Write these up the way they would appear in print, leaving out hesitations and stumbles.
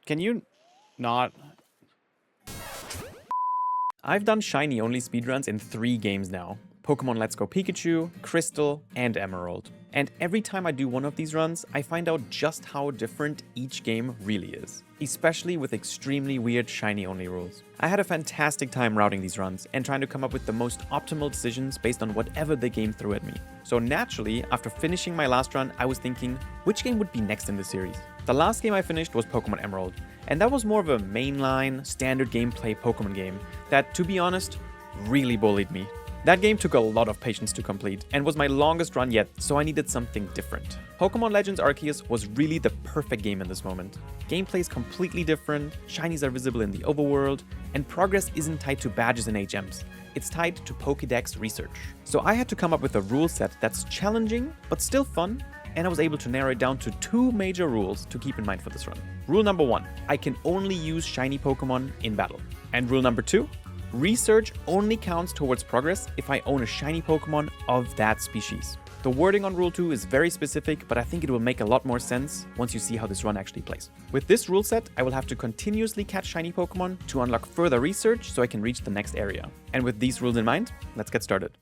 Can you not? I've done shiny only speedruns in 3 games now. Pokemon Let's Go Pikachu, Crystal, and Emerald. And every time I do one of these runs, I find out just how different each game really is. Especially with extremely weird shiny only rules. I had a fantastic time routing these runs and trying to come up with the most optimal decisions based on whatever the game threw at me. So naturally, after finishing my last run, I was thinking, which game would be next in the series? The last game I finished was Pokemon Emerald, and that was more of a mainline, standard gameplay Pokemon game that, to be honest, really bullied me. That game took a lot of patience to complete and was my longest run yet, so I needed something different. Pokemon Legends Arceus was really the perfect game in this moment. Gameplay is completely different, shinies are visible in the overworld, and progress isn't tied to badges and HMs. It's tied to Pokédex research. So I had to come up with a rule set that's challenging, but still fun, and I was able to narrow it down to 2 major rules to keep in mind for this run. Rule number 1, I can only use shiny Pokemon in battle. And rule number 2, research only counts towards progress if I own a shiny Pokemon of that species. The wording on rule 2 is very specific, but I think it will make a lot more sense once you see how this run actually plays. With this rule set, I will have to continuously catch shiny Pokemon to unlock further research so I can reach the next area. And with these rules in mind, let's get started.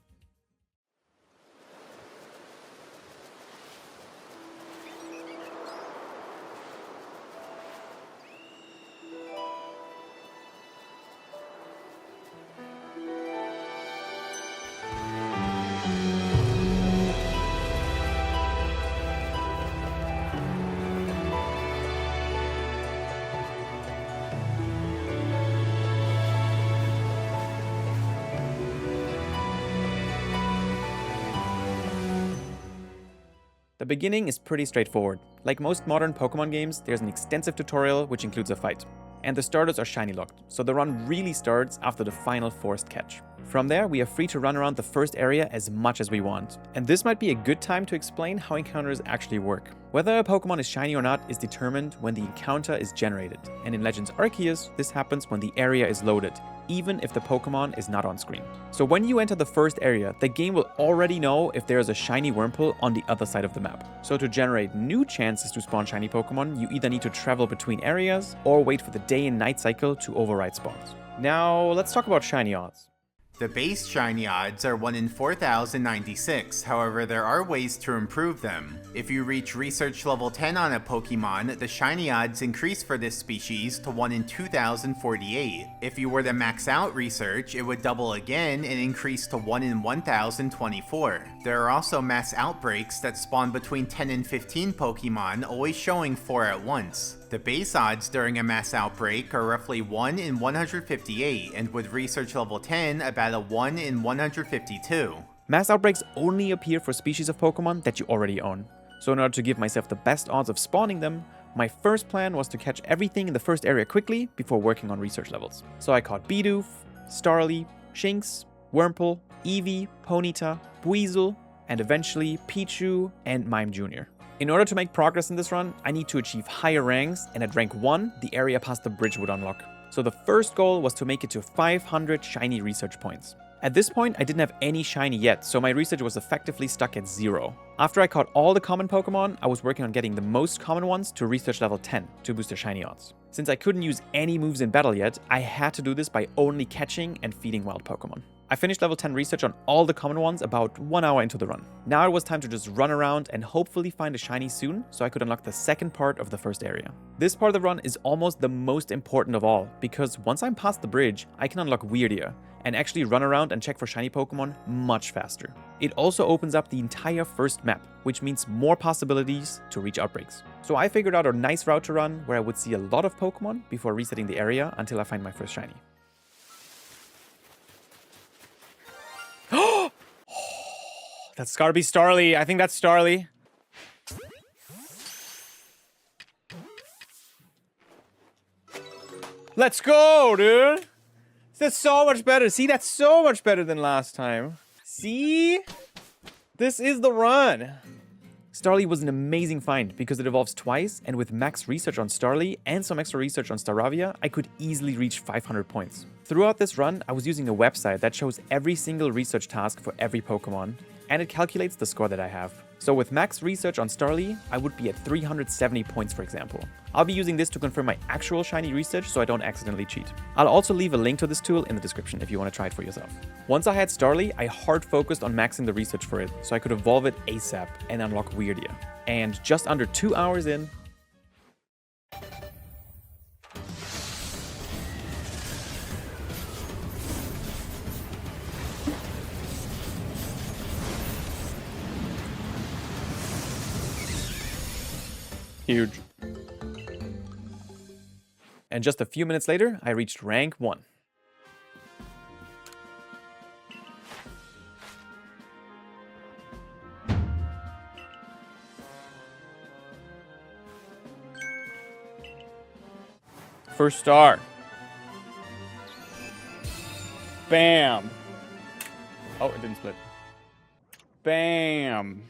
The beginning is pretty straightforward. Like most modern Pokemon games, there's an extensive tutorial which includes a fight. And the starters are shiny locked, so the run really starts after the final forced catch. From there, we are free to run around the first area as much as we want. And this might be a good time to explain how encounters actually work. Whether a Pokemon is shiny or not is determined when the encounter is generated. And in Legends Arceus, this happens when the area is loaded, even if the Pokemon is not on screen. So when you enter the first area, the game will already know if there is a shiny Wurmple on the other side of the map. So to generate new chances to spawn shiny Pokemon, you either need to travel between areas or wait for the day and night cycle to override spawns. Now, let's talk about shiny odds. The base shiny odds are 1 in 4,096, however there are ways to improve them. If you reach research level 10 on a Pokemon, the shiny odds increase for this species to 1 in 2,048. If you were to max out research, it would double again and increase to 1 in 1,024. There are also mass outbreaks that spawn between 10 and 15 Pokemon, always showing 4 at once. The base odds during a mass outbreak are roughly 1 in 158, and with research level 10, about a 1 in 152. Mass outbreaks only appear for species of Pokemon that you already own. So in order to give myself the best odds of spawning them, my first plan was to catch everything in the first area quickly before working on research levels. So I caught Bidoof, Starly, Shinx, Wurmple, Eevee, Ponyta, Buizel, and eventually Pichu and Mime Jr. In order to make progress in this run, I need to achieve higher ranks, and at rank 1, the area past the bridge would unlock. So the first goal was to make it to 500 shiny research points. At this point, I didn't have any shiny yet, so my research was effectively stuck at 0. After I caught all the common Pokemon, I was working on getting the most common ones to research level 10 to boost their shiny odds. Since I couldn't use any moves in battle yet, I had to do this by only catching and feeding wild Pokemon. I finished level 10 research on all the common ones about 1 hour into the run. Now it was time to just run around and hopefully find a shiny soon so I could unlock the second part of the first area. This part of the run is almost the most important of all, because once I'm past the bridge, I can unlock Weirdia and actually run around and check for shiny Pokemon much faster. It also opens up the entire first map, which means more possibilities to reach outbreaks. So I figured out a nice route to run where I would see a lot of Pokemon before resetting the area until I find my first shiny. That's gotta be Starly. I think that's Starly. Let's go, dude. That's so much better. See, that's so much better than last time. See? This is the run. Starly was an amazing find because it evolves twice, and with max research on Starly and some extra research on Staravia, I could easily reach 500 points. Throughout this run, I was using a website that shows every single research task for every Pokemon, and it calculates the score that I have. So with max research on Starly, I would be at 370 points, for example. I'll be using this to confirm my actual shiny research so I don't accidentally cheat. I'll also leave a link to this tool in the description if you want to try it for yourself. Once I had Starly, I hard focused on maxing the research for it so I could evolve it ASAP and unlock Weirdia. And just under 2 hours in, huge. And just a few minutes later, I reached rank 1. First star. Bam. Oh, it didn't split. Bam.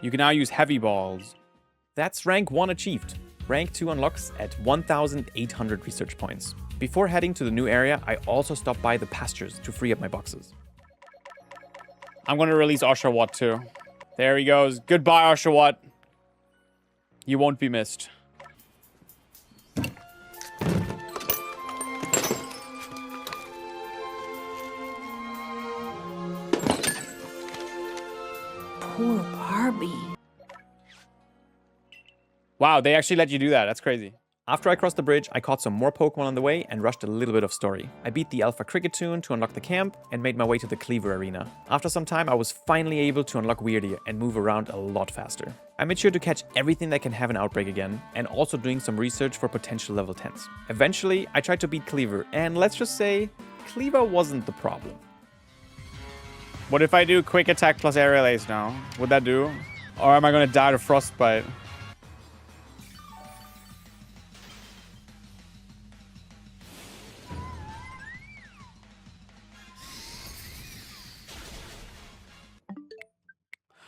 You can now use heavy balls. That's rank 1 achieved. Rank 2 unlocks at 1,800 research points. Before heading to the new area, I also stopped by the pastures to free up my boxes. I'm going to release Oshawott too. There he goes. Goodbye, Oshawott. You won't be missed. Poor Barbie. Wow, they actually let you do that. That's crazy. After I crossed the bridge, I caught some more Pokemon on the way and rushed a little bit of story. I beat the Alpha Cricketune to unlock the camp and made my way to the Cleaver Arena. After some time, I was finally able to unlock Weirdia and move around a lot faster. I made sure to catch everything that can have an outbreak again, and also doing some research for potential level 10s. Eventually, I tried to beat Cleaver, and let's just say, Cleaver wasn't the problem. What if I do quick attack plus aerial ace now? Would that do? Or am I gonna die to frostbite?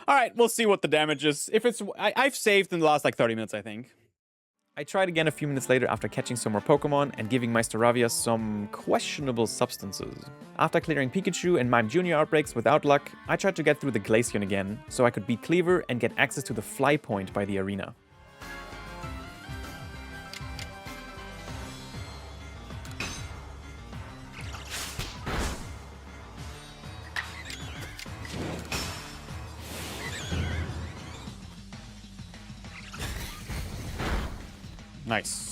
All right, we'll see what the damage is. If it's, I've saved in the last like 30 minutes, I think. I tried again a few minutes later after catching some more Pokemon and giving Meister Ravia some questionable substances. After clearing Pikachu and Mime Jr. outbreaks without luck, I tried to get through the Glaceon again, so I could beat Cleaver and get access to the Fly Point by the arena. Nice.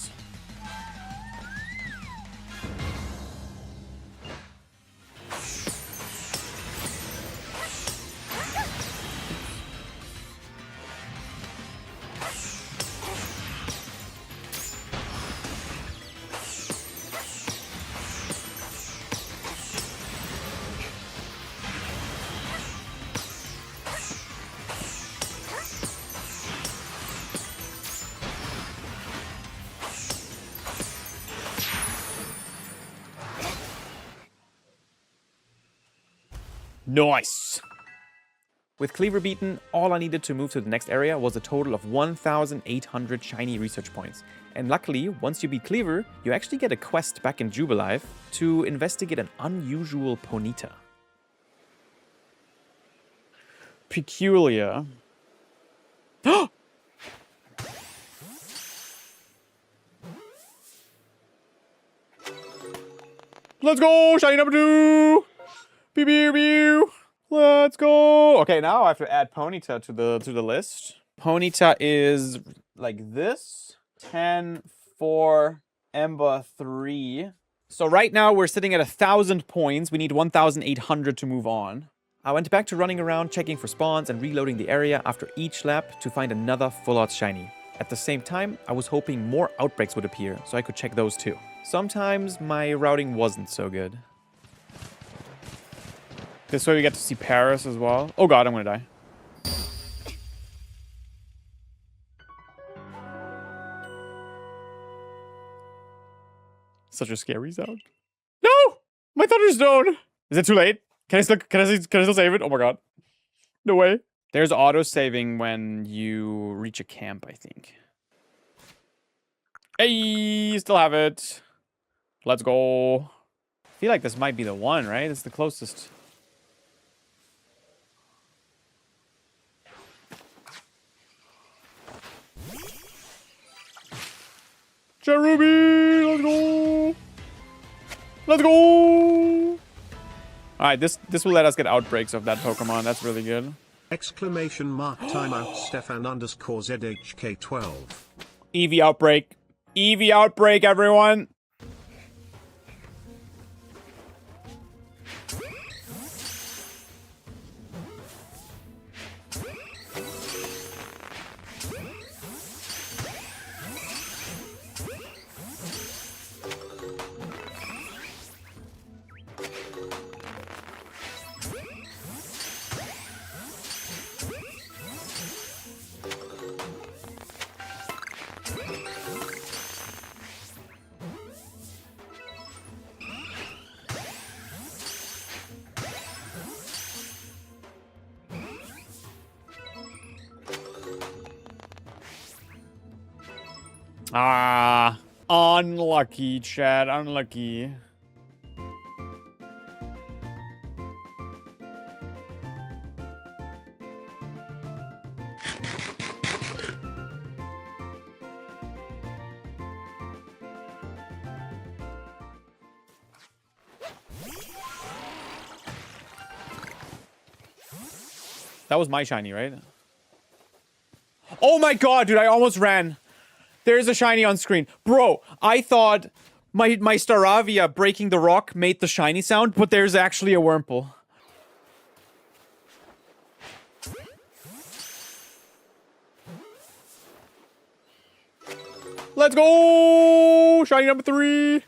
Nice! With Cleaver beaten, all I needed to move to the next area was a total of 1,800 shiny research points. And luckily, once you beat Cleaver, you actually get a quest back in Jubilife to investigate an unusual Ponyta. Peculiar. Let's go! Shiny number 2! Pew, pew, pew. Let's go. Okay, now I have to add Ponyta to the list. Ponyta is like this. 10, 4, Ember 3. So right now we're sitting at 1,000 points. We need 1,800 to move on. I went back to running around, checking for spawns and reloading the area after each lap to find another full art shiny. At the same time, I was hoping more outbreaks would appear so I could check those too. Sometimes my routing wasn't so good. This way we get to see Paris as well. Oh god, I'm gonna die. Such a scary sound. No! My Thunderstone! Is it too late? Can I still save it? Oh my god. No way. There's auto-saving when you reach a camp, I think. Hey, still have it. Let's go. I feel like this might be the one, right? It's the closest. Cherubi! Let's go! Let's go! Alright, this will let us get outbreaks of that Pokemon. That's really good. Exclamation mark timeout Stefan underscore ZHK12. Eevee outbreak. Eevee outbreak, everyone! Ah, unlucky, Chad. Unlucky. That was my shiny, right? Oh my god, dude, I almost ran. There's a shiny on screen. Bro, I thought my Staravia breaking the rock made the shiny sound, but there's actually a Wurmple. Let's go! Shiny number 3.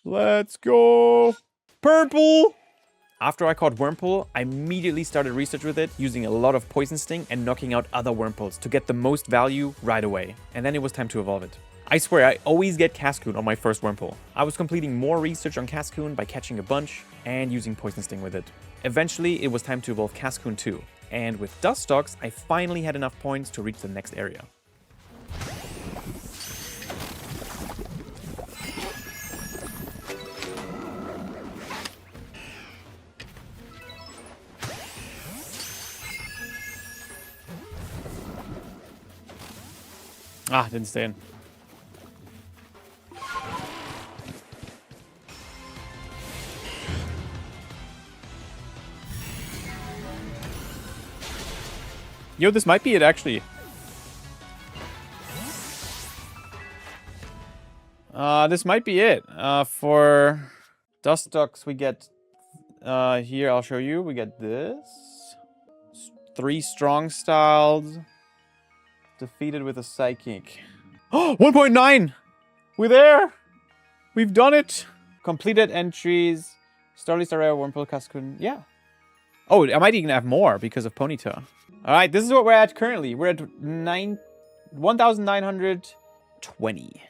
Let's go. Purple! After I caught Wurmple, I immediately started research with it, using a lot of Poison Sting and knocking out other Wurmples to get the most value right away. And then it was time to evolve it. I swear, I always get Cascoon on my first Wurmple. I was completing more research on Cascoon by catching a bunch and using Poison Sting with it. Eventually, it was time to evolve Cascoon too. And with Dustox, I finally had enough points to reach the next area. Ah, didn't stay in. Yo, this might be it, actually. This might be it. For Dustox, we get... here, I'll show you. We get this. 3 strong styles. Defeated with a Psychic. Oh, 1.9! We're there! We've done it! Completed entries. Starly, Staraya, Wurmple, Cascoon. Yeah. Oh, I might even have more because of Ponyta. Alright, this is what we're at currently. We're at 1,920.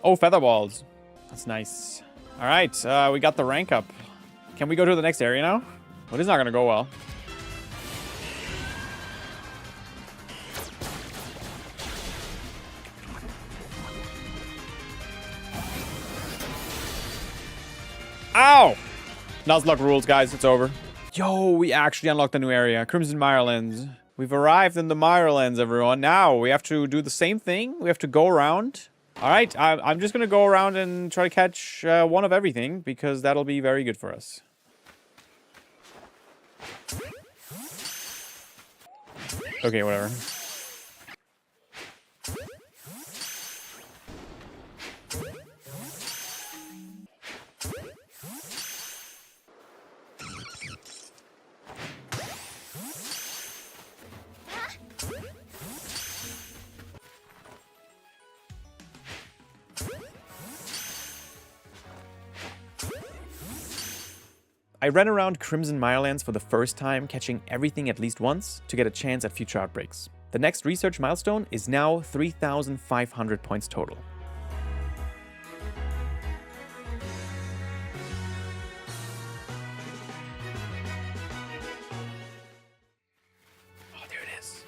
Oh, feather balls. That's nice. Alright, we got the rank up. Can we go to the next area now? Well, this is not gonna go well. Ow! Nuzlocke rules, guys. It's over. Yo, we actually unlocked a new area. Crimson Mirelands. We've arrived in the Mirelands, everyone. Now, we have to do the same thing. We have to go around. Alright, I'm just gonna go around and try to catch one of everything, because that'll be very good for us. Okay, whatever. I ran around Crimson Mirelands for the first time, catching everything at least once to get a chance at future outbreaks. The next research milestone is now 3,500 points total. Oh, there it is.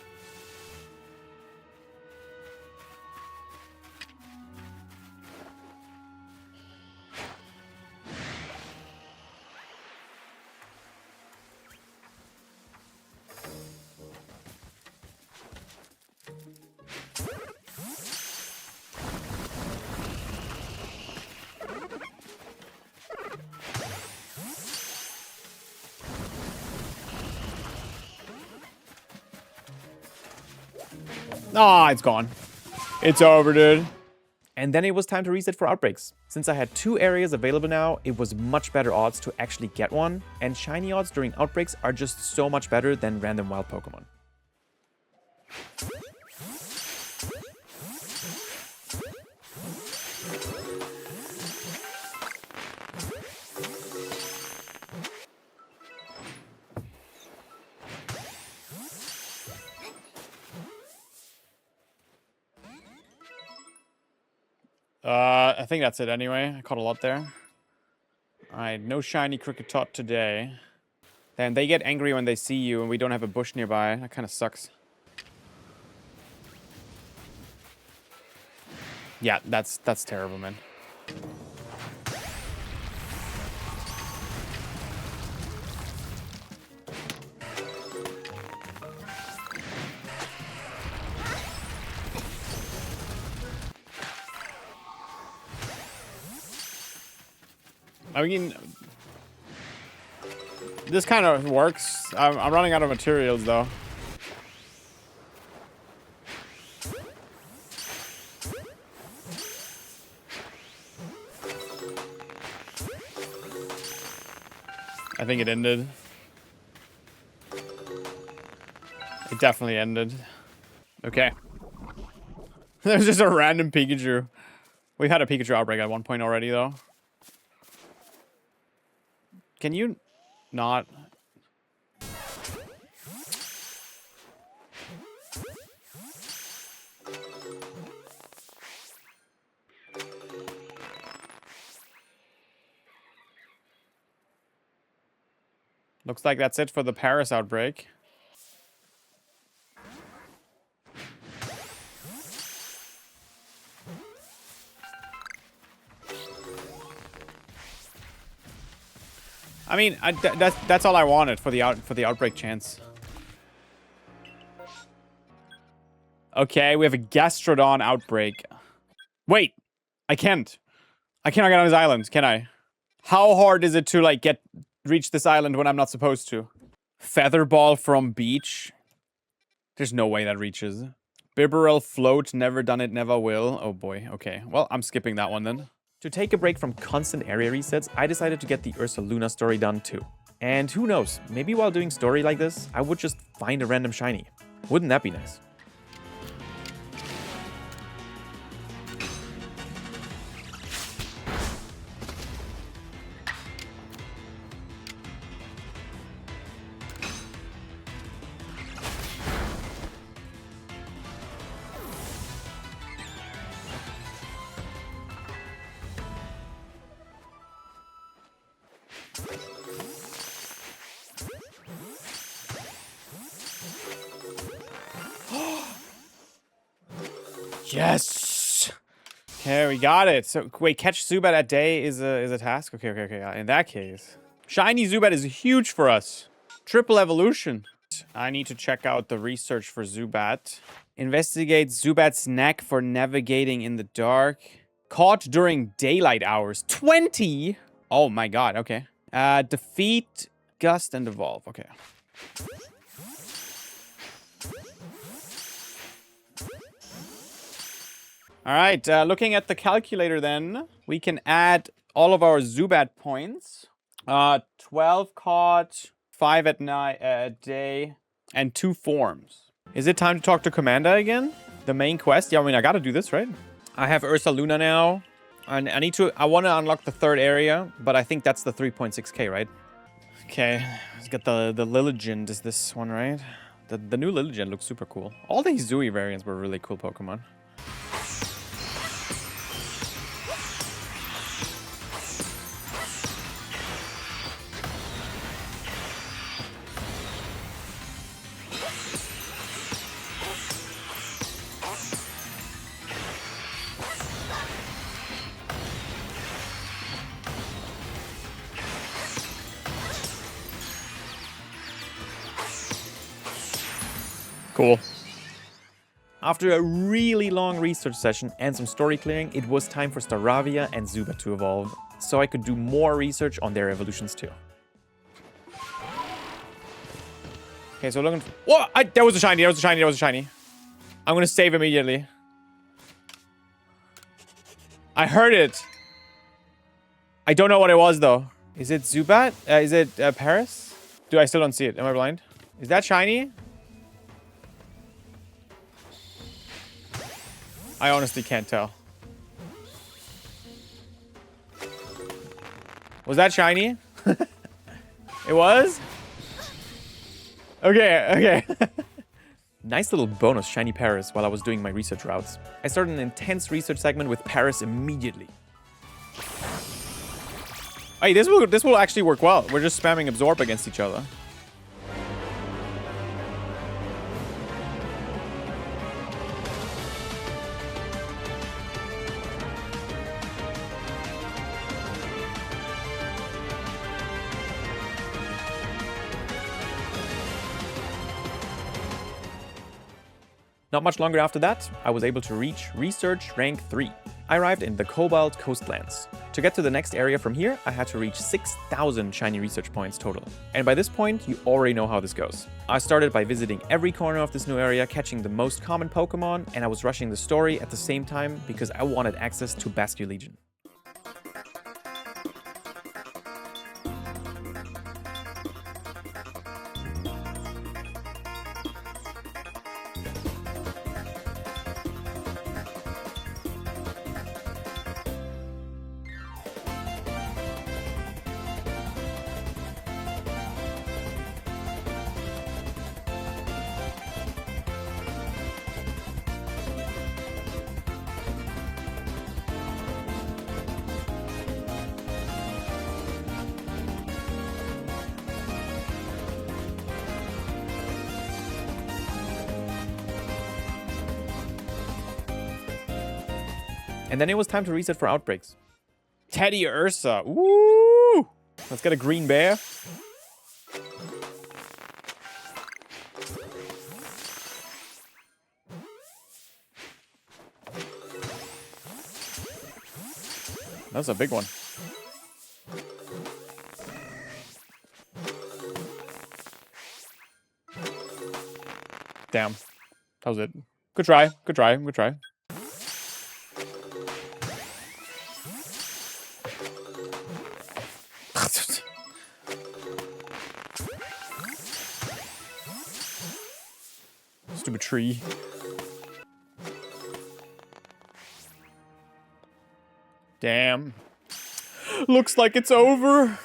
Ah, it's gone. It's over, dude. And then it was time to reset for outbreaks. Since I had 2 areas available now, it was much better odds to actually get one, and shiny odds during outbreaks are just so much better than random wild Pokemon. I think that's it anyway. I caught a lot there. Alright, no shiny Kricketot today. Then they get angry when they see you and we don't have a bush nearby. That kind of sucks. Yeah, that's terrible, man. I mean, this kind of works. I'm running out of materials, though. I think it ended. It definitely ended. Okay. There's just a random Pikachu. We've had a Pikachu outbreak at one point already, though. Can you not? Looks like that's it for the Paris outbreak. I mean, that's all I wanted for the outbreak chance. Okay, we have a Gastrodon outbreak. Wait, I cannot get on his island, can I? How hard is it to like reach this island when I'm not supposed to? Featherball from beach. There's no way that reaches. Bibarel float, never done it, never will. Oh boy, okay. Well, I'm skipping that one then. To take a break from constant area resets, I decided to get the Ursaluna story done too. And who knows, maybe while doing story like this, I would just find a random shiny. Wouldn't that be nice? Yes! Okay, we got it. So, wait, catch Zubat at day is a task? Okay. In that case. Shiny Zubat is huge for us. Triple evolution. I need to check out the research for Zubat. Investigate Zubat's knack for navigating in the dark. Caught during daylight hours. 20? Oh my god, okay. Defeat, Gust, and Evolve. Okay. Alright, looking at the calculator then, we can add all of our Zubat points. 12 caught, 5 at night, day, and 2 forms. Is it time to talk to Commander again? The main quest? Yeah, I mean, I gotta do this, right? I have Ursaluna now. And I want to unlock the 3rd area, but I think that's the 3.6k, right? Okay, let's get the Lilligant. Is this one, right? The new Lilligant looks super cool. All these Zooey variants were really cool Pokemon. Cool. After a really long research session and some story clearing, it was time for Staravia and Zubat to evolve, so I could do more research on their evolutions too. Okay, so looking for... Whoa! That was a shiny, that was a shiny, that was a shiny. I'm gonna save immediately. I heard it. I don't know what it was, though. Is it Zubat? Is it Paris? Dude, I still don't see it. Am I blind? Is that shiny? I honestly can't tell. Was that shiny? It was? Okay, okay. Nice little bonus shiny Paris while I was doing my research routes. I started an intense research segment with Paris immediately. Hey, this will actually work well. We're just spamming absorb against each other. Not much longer after that, I was able to reach Research Rank 3. I arrived in the Cobalt Coastlands. To get to the next area from here, I had to reach 6,000 shiny research points total. And by this point, you already know how this goes. I started by visiting every corner of this new area, catching the most common Pokemon, and I was rushing the story at the same time because I wanted access to Bastion Legion. And then it was time to reset for outbreaks. Teddy Ursa. Woo! Let's get a green bear. That's a big one. Damn. That was it. Good try. Good try. Good try. Stupid tree. Damn. Looks like it's over.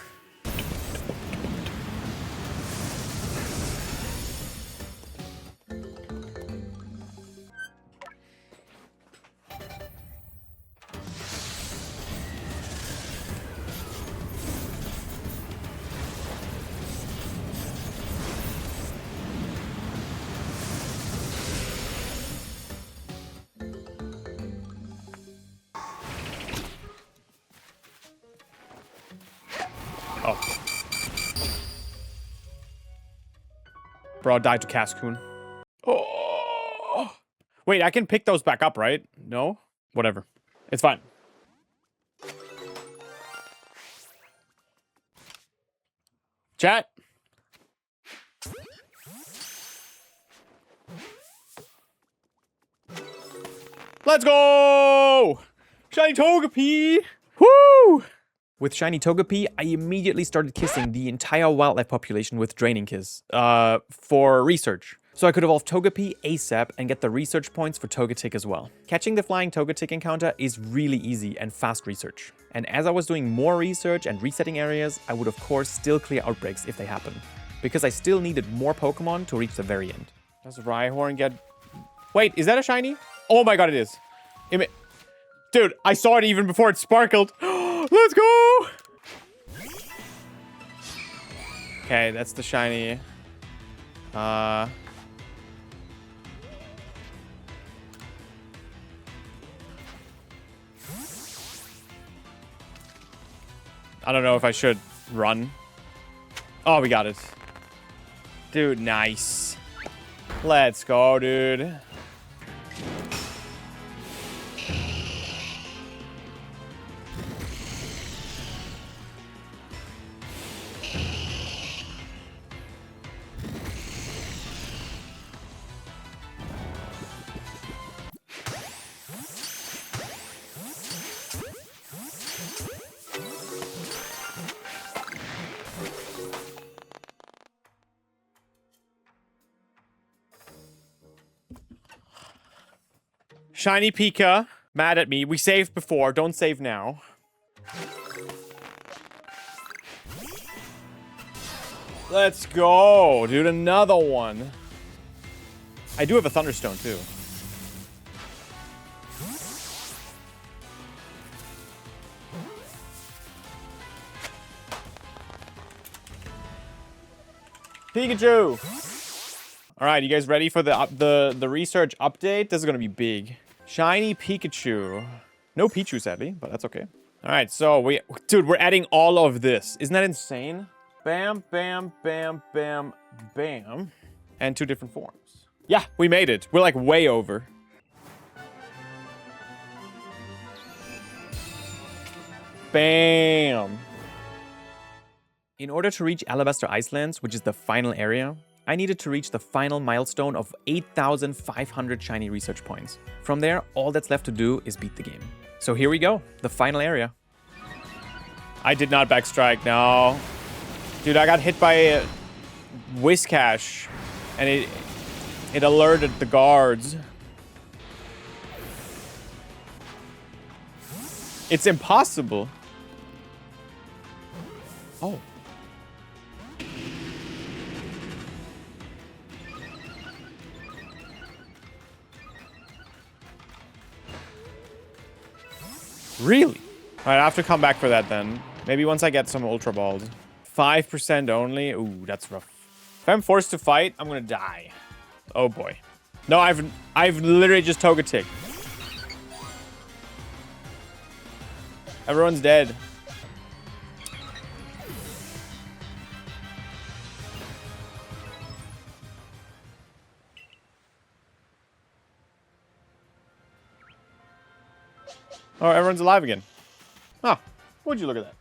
Oh. Bro, died to Cascoon. Oh. Wait, I can pick those back up, right? No? Whatever. It's fine. Chat. Let's go! Shiny Togepi! Woo! With Shiny Togepi, I immediately started kissing the entire wildlife population with Draining Kiss, for research. So I could evolve Togepi ASAP and get the research points for Togetic as well. Catching the flying Togetic encounter is really easy and fast research. And as I was doing more research and resetting areas, I would of course still clear outbreaks if they happen. Because I still needed more Pokemon to reach the very end. Does Rhyhorn get... Wait, is that a shiny? Oh my god, it is. Dude, I saw it even before it sparkled. Let's go! Okay, that's the shiny. I don't know if I should run. Oh, we got it. Dude, nice. Let's go, dude. Shiny Pika. Mad at me. We saved before. Don't save now. Let's go, dude. Another one. I do have a Thunderstone, too. Pikachu! Alright, you guys ready for the research update? This is gonna be big. Shiny Pikachu. No Pichu, sadly, but that's okay. Alright, so dude, we're adding all of this. Isn't that insane? Bam, bam, bam, bam, bam. And 2 different forms. Yeah, we made it. We're like way over. Bam. In order to reach Alabaster Icelands, which is the final area, I needed to reach the final milestone of 8,500 shiny research points. From there, all that's left to do is beat the game. So here we go, the final area. I did not backstrike, no. Dude, I got hit by a Whiscash, and it alerted the guards. It's impossible. Oh. Really? Alright, I have to come back for that then. Maybe once I get some Ultra Balls. 5% only? Ooh, that's rough. If I'm forced to fight, I'm gonna die. Oh boy. No, I've literally just Togetic. Everyone's dead. Oh, everyone's alive again. Oh, would you look at that?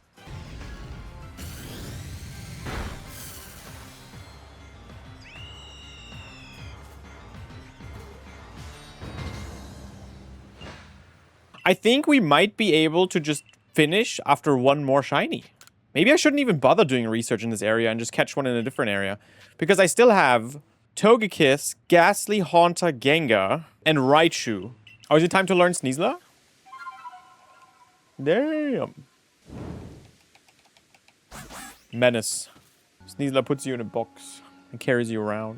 I think we might be able to just finish after one more shiny. Maybe I shouldn't even bother doing research in this area and just catch one in a different area. Because I still have Togekiss, Ghastly, Haunter, Gengar, and Raichu. Oh, is it time to learn Sneasler? Damn. Menace. Sneasler puts you in a box and carries you around.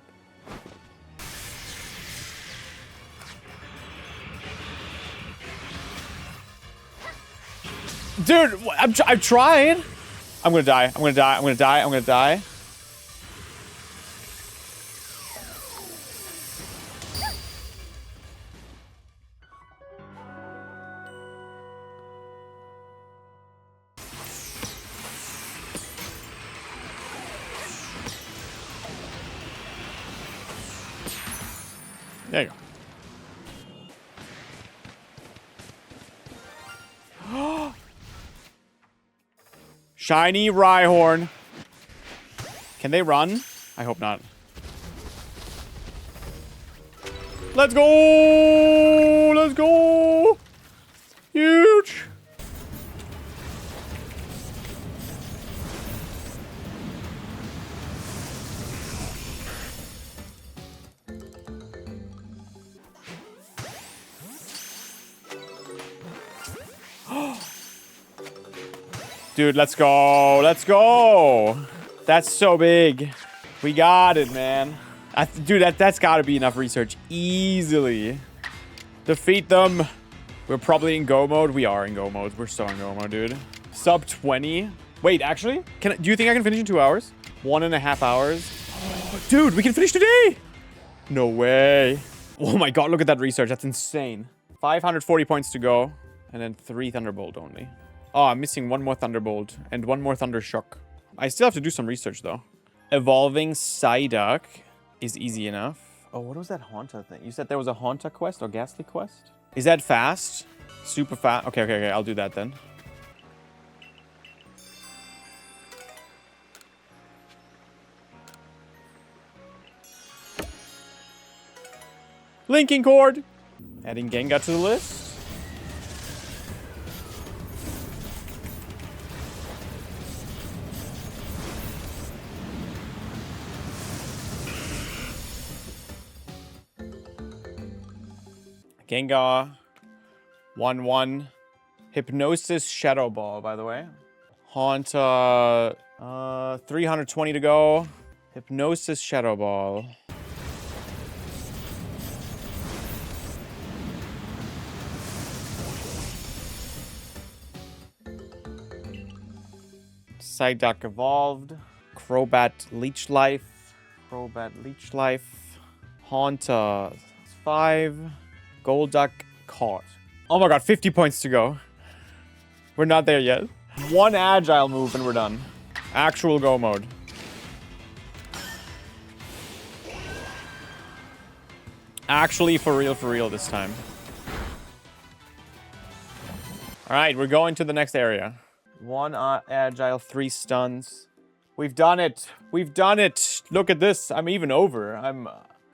Dude, I'm trying. I'm gonna die. I'm gonna die. I'm gonna die. I'm gonna die. There you go. Shiny Rhyhorn. Can they run? I hope not. Let's go! Let's go! Huge! Dude, let's go. Let's go. That's so big. We got it, man. Dude, that's got to be enough research. Easily. Defeat them. We're probably in go mode. We are in go mode. We're so in go mode, dude. Sub 20. Wait, actually? Do you think I can finish in 2 hours? 1.5 hours? Dude, we can finish today. No way. Oh my god, look at that research. That's insane. 540 points to go. And then 3 Thunderbolt only. Oh, I'm missing 1 more Thunderbolt and 1 more Thunder Shock. I still have to do some research, though. Evolving Psyduck is easy enough. Oh, what was that Haunter thing? You said there was a Haunter quest or Ghastly quest? Is that fast? Super fast? Okay, okay, okay. I'll do that then. Linking Cord! Adding Gengar to the list. Gengar. 1-1. Hypnosis Shadow Ball, by the way. Haunter. 320 to go. Hypnosis Shadow Ball. Psyduck evolved. Crobat Leech Life. Crobat Leech Life. Haunter 5. Golduck caught. Oh my god, 50 points to go. We're not there yet. One agile move and we're done. Actual go mode. Actually for real this time. Alright, we're going to the next area. 1 agile, 3 stuns. We've done it. We've done it. Look at this. I'm even over. I'm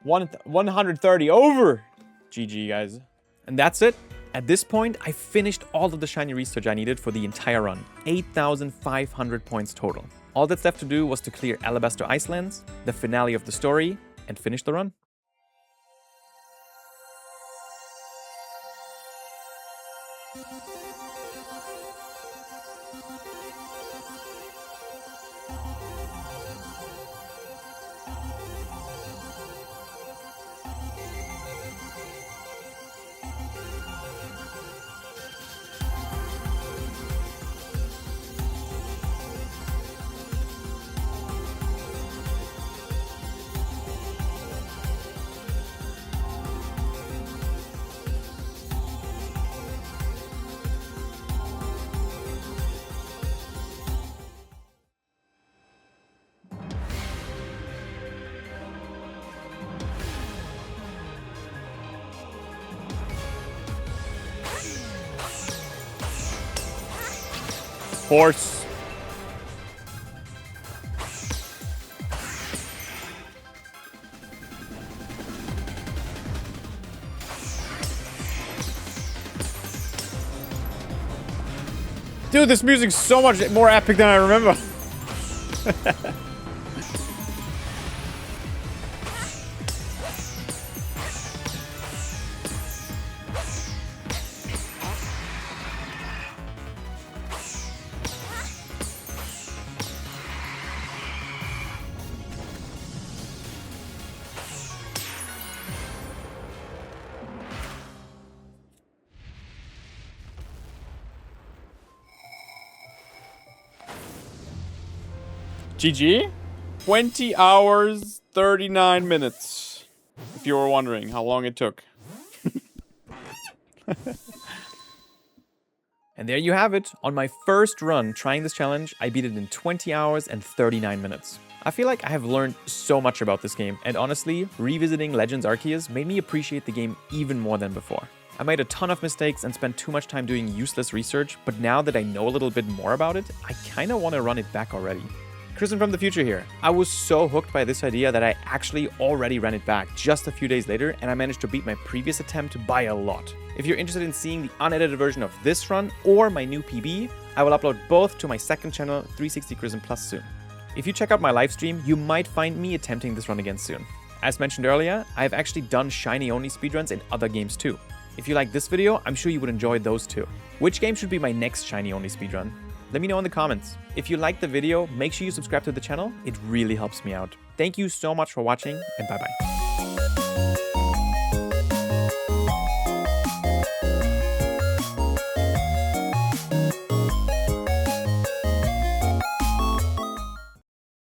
130 over. GG, guys. And that's it. At this point, I finished all of the shiny research I needed for the entire run. 8,500 points total. All that's left to do was to clear Alabaster Icelands, the finale of the story, and finish the run. Horse. Dude, this music's so much more epic than I remember. GG? 20 hours, 39 minutes. If you were wondering how long it took. And there you have it. On my first run trying this challenge, I beat it in 20 hours and 39 minutes. I feel like I have learned so much about this game, and honestly, revisiting Legends Arceus made me appreciate the game even more than before. I made a ton of mistakes and spent too much time doing useless research, but now that I know a little bit more about it, I kinda wanna run it back already. Kristen from the future here. I was so hooked by this idea that I actually already ran it back just a few days later, and I managed to beat my previous attempt by a lot. If you're interested in seeing the unedited version of this run or my new PB, I will upload both to my second channel, 360 Kristen Plus, soon. If you check out my live stream, you might find me attempting this run again soon. As mentioned earlier, I've actually done shiny only speedruns in other games too. If you like this video, I'm sure you would enjoy those too. Which game should be my next shiny only speedrun? Let me know in the comments. If you liked the video, make sure you subscribe to the channel. It really helps me out. Thank you so much for watching, and bye-bye.